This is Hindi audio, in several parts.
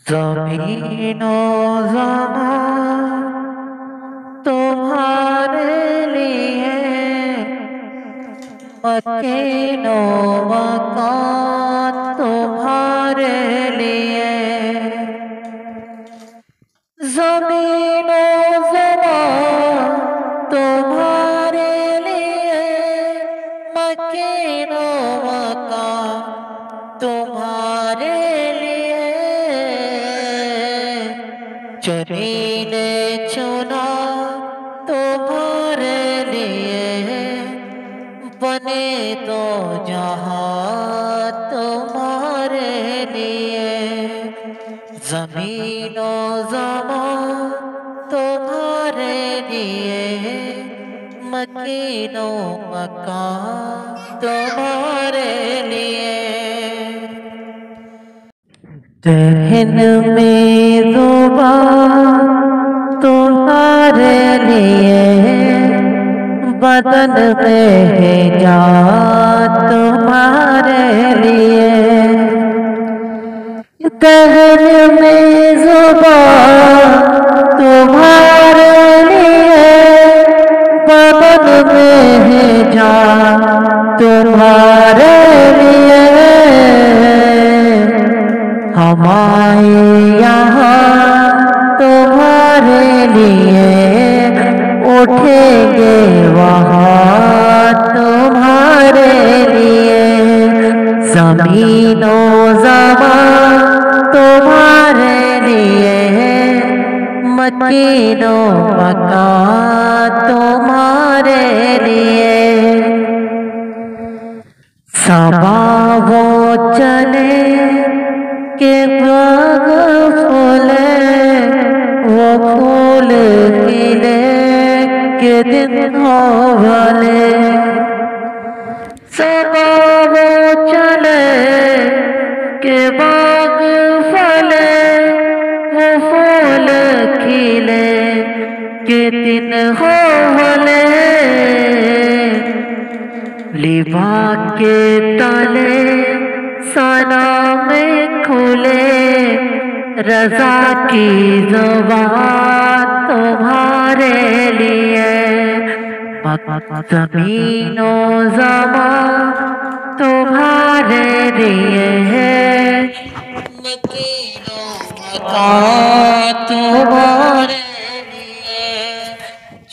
ज़मीनो ज़मान तुम्हारे लिए, मकीनो मकान तुम्हारे लिए। ज़मीनो ज़मान तुम्हारे लिए, मकीनो मकान तुम्हारे लिए। चुनी ने चुना तुम्हारे लिए, बने तो जहां तुम्हारे लिए। ज़मीनो ज़मान तुम्हारे लिए, मकीनो मकान तुम्हारे लिए। दहन में ज़ुबान तुम्हारे लिए, बदन में है जान तुम्हारे लिए। दहन में ज़ुबान तुम्हारे लिए, बदन में है जान तुम्हारे लिए। हमारे यहाँ तुम्हारे लिए, उठेंगे वहाँ तुम्हारे लिए। ज़मीनो ज़मान तुम्हारे लिए, मकीनो मकान तुम्हारे लिए। सबा वो चले के बाग फूले, वो फूल खिले के दिन हो भले। सबा वो चले के बाग फले, वो फूल खिले के दिन हो भले। लिबा के तले सना में खुले, रज़ा की ज़ुबान तुम्हारे लिए। ज़मीनो ज़मान तुम्हारे लिए, मकीनो मकान तुम्हारे लिए।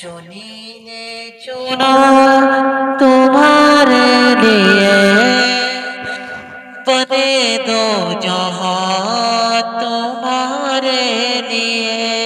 चुनी ने चुना तुम्हारे लिए, बने दो जहां तुम्हारे लिए।